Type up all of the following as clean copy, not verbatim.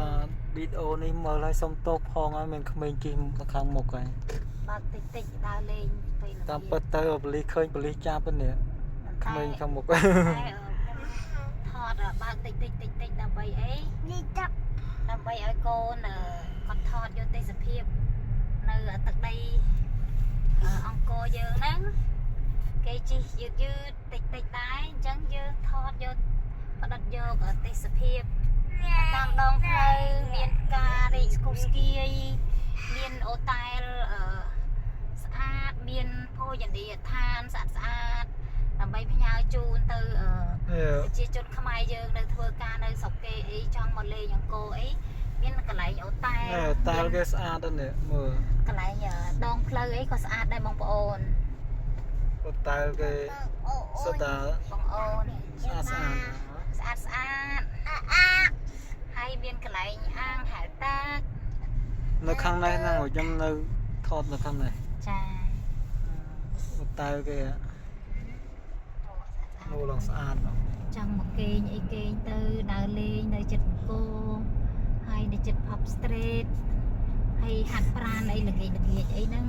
បាទវីដេអូនេះមើលឲ្យសុំទោសផងហើយមានក្មេងជិះខាងមុខហើយបើតិចតិចដើរលេងពេលតាមពិតទៅប៉ូលីសឃើញប៉ូលីសចាប់នេះក្មេងខាងមុខតែថតបើតិចតិចដើម្បីអីដើម្បីឲ្យកូនគាត់ថតយកទេសភាពនៅទឹកដីអង្គរយើងហ្នឹងគេជិះយឺតតិចដែរអញ្ចឹងយើងថតយកផ្ដិតយកទេសភាពតាមដងផ្លូវមានការរីកស្គូស្គីមានអូតែលស្អាតមានភោជនីយដ្ឋានស្អាតដើម្បីផ្ញើជូនទៅប្រជាជនខ្មែរយើងនៅធ្វើការនៅស្រុកគេអីចង់មកលេងអង្គរអីមានកន្លែងអូតែលគេស្អាតណាស់មើលកន្លែងដងផ្លូវអីក៏ស្អាតដែរបងប្អូនអូតែលគេស្អាតបងប្អូនស្អាតហើយមានកន្លែងអាងហែលតានៅខាងនេះហ្នឹងខ្ញុំនៅថតនៅខាងនេះចាអូតែលគេនោះឡើងស្អាតចង់មកគេងអីគេងទៅដើរលេងនៅចិត្តអង្គរហើយនៅចិត្ត Pub Street ហើយហាត់ប្រាណអីល្ងាចអីហ្នឹង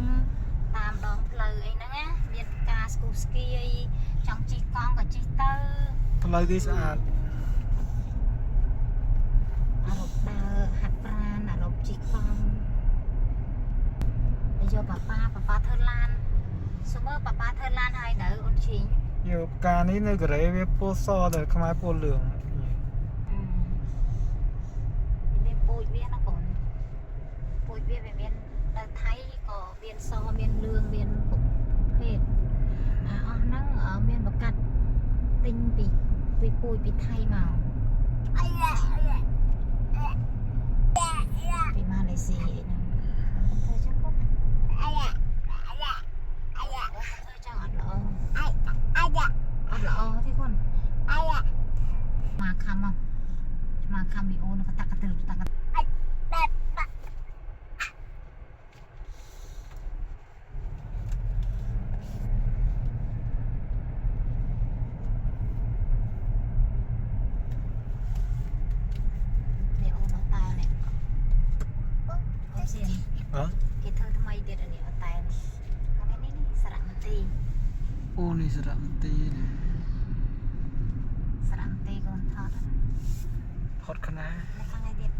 តាមដងផ្លូវអីហ្នឹងណាមានការស្គូស្គីអីចង់ជិះកង់ក៏ជិះទៅផ្លូវគេស្អាតអារប់ដើរហាត់ប្រាណអារប់ជិះកង់ទៅយកប៉ាធ្វើឡានសុំមើលប៉ាធ្វើឡានហើយនៅអូនឈីងយកផ្កានេះនៅកូរ៉េវាពណ៌សតែខ្មែរពណ៌លឿងមានពូជវាណាកូនពូជវាមាននៅថៃក៏មានសមានលឿងមានគ្រប់ភេទអស់ហ្នឹងមានបកាត់ទិញពីពូជពីថៃមកពីម៉ាឡេស៊ីអីហ្នឹងធ្វើចឹងគាត់ធ្វើចឹងអត់ល្អអត់ល្អទេគាត់មកខំមីអូនក៏តាក់កន្ទើតាក់គេធ្វើថ្មីទៀតនេះអត់តែនេះសារមន្ទីរអូនេះសារមន្ទីរកូនថតខ្នាខាងនេះទៀត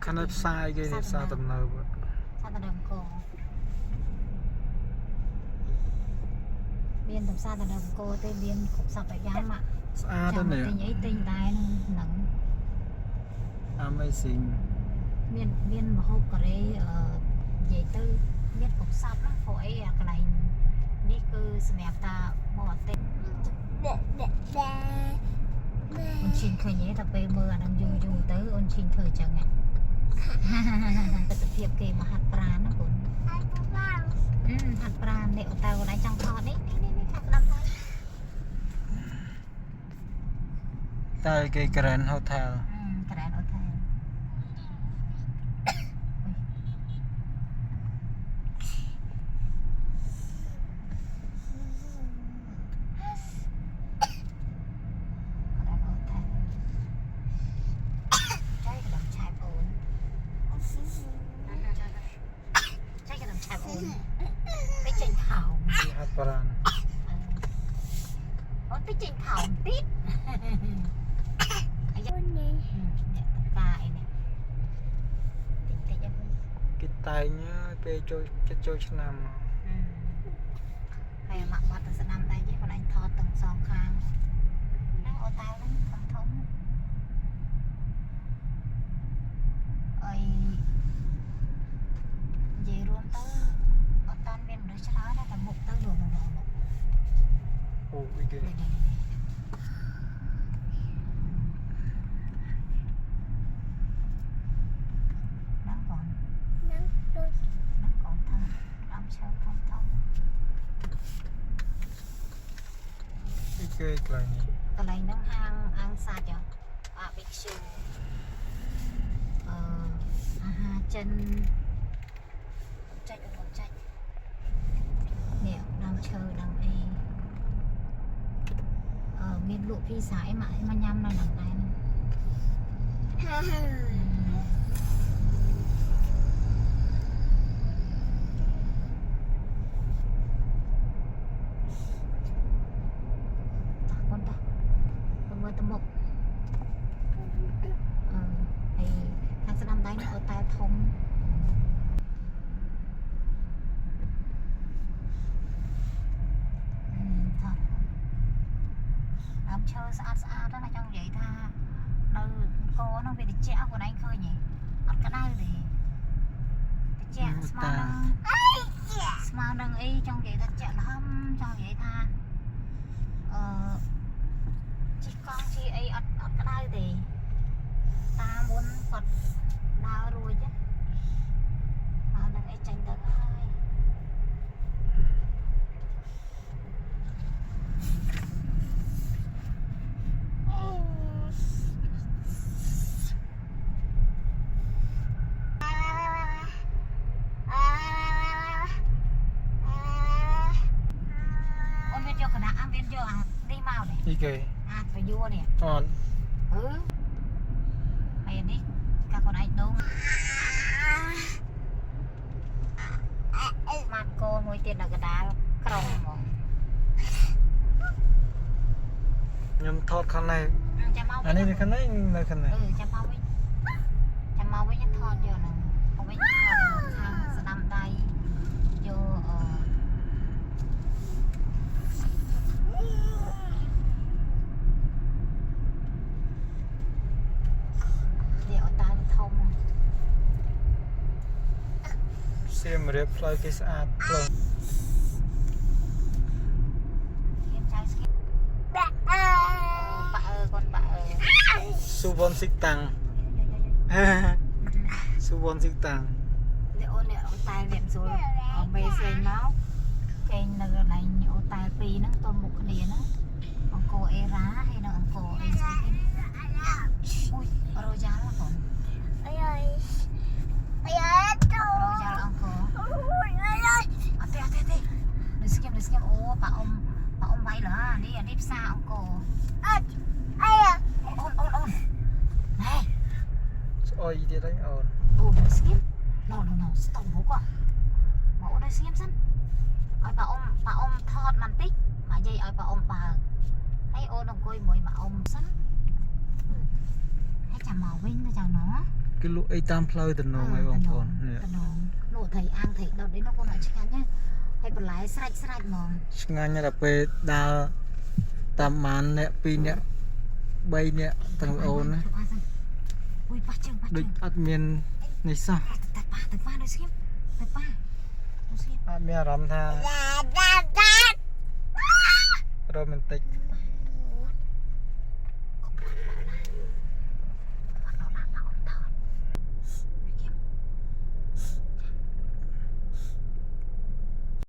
ខាងនេះផ្សាយគេផ្សារទំនើបគោមានផ្សារទំនើបគោទេមានគ្រប់សពយ៉ាងមកស្អាតណាស់ទិញអីទិញដែរហ្នឹង Amazing មានម្ហូបកូរ៉េនិយាយទៅមានគ្រប់សពណាព្រោះអីកន្លែងនេះគឺសម្រាប់តាមកអត់ទេអូនឈិនឃើញទេតែពេលមើលអានឹងយូរទៅអូនឈិនធ្វើចឹងហ៎ទស្សនភាពគេមកហាត់ប្រាណណាបងហាត់ប្រាណនេះអូតែអូនឯងចង់ថតនេះខាងស្ដាំតែគេ Grand Hotel Grand Hotel ไปเจนเขาហាត់ប្រាណអូនទៅចេញខោបន្តិចអាយ៉ានេះអ្នកតកាអីនេះតិចគេតែងពេលចូលឆ្នាំហើយមកបាត់ទៅស្ដាំដែរទេបងឯងថតទាំងសងខាងហ្នឹងអូតែហ្នឹងធំអីនិយាយរួមទៅអត់តាន់មានមនុស្សច្រើនតែមុខទៅលងអូវិគេគេកន្លែងហ្នឹងហាងសាច់បាប៊ីខ្ជូអាហារចិនចាច់នេះដើមឈើដើមអី មានលក់ពីសាយមកញ៉ាំនៅហ្នឹងដែរคนตาคนมือตะมกไอ้ทางสนามได้เอาแต่ทงlàm chơi sát đó là trong vậy tha đâu cô nó bị chẹo của anh khơi nhỉ ăn cái này thì chẹo smart nâng y trong vậy ta chẹo lắm trong vậy tha chỉ con chi ấy ăn cái này thì ta muốn Phật đau rồi chứ mà nâng ấy tranh được haiอีกเลย ไปยั่วเนี่ย อ่อน ไปนี่กับคนไอ้ดงมาโกมวยเตียนกระดาษกรองมอง ยำทอดข้างใน จะเมา อันนี้ในข้างในในข้างใน จะเมาไว้ยังทอดอยู่นึงเอาไว้ยังทอดอยู่ทางสนามใดอยู่เสียมเรียบพลอยกิสอาดพลอยสุวรรณสิกตังสุวรรณสิกตัง เนี่ยตายเรียมสูเอาไปใส่น้ำcái này nhổ tài pì nó tôm một cái đĩa nó ông cô e rá hay là ông cô e gì ui rồi giá là còn rồi giá là ông cô tê đừng xem ô bà ông bay là đi xa ông cô ôn này ôi đi đánh ồn ô xem no stop bố quá mẫu đây xem sân ai bà ông thọt màn tích mà dây ai bà ông bà ấy ô đồng coi mỗi bà ông sân hay chả màu vinh thôi chàng nó cái lũ ấy tam phơi từ nông ấy bông phồn lũ thầy ăn thầy đâu đấy nó con nói chắc nhá hay bà lái sạch mà ngay như là về đào tam màn nè pin nè bay nè thằng ồn á được admin này sao admin làm tha romantic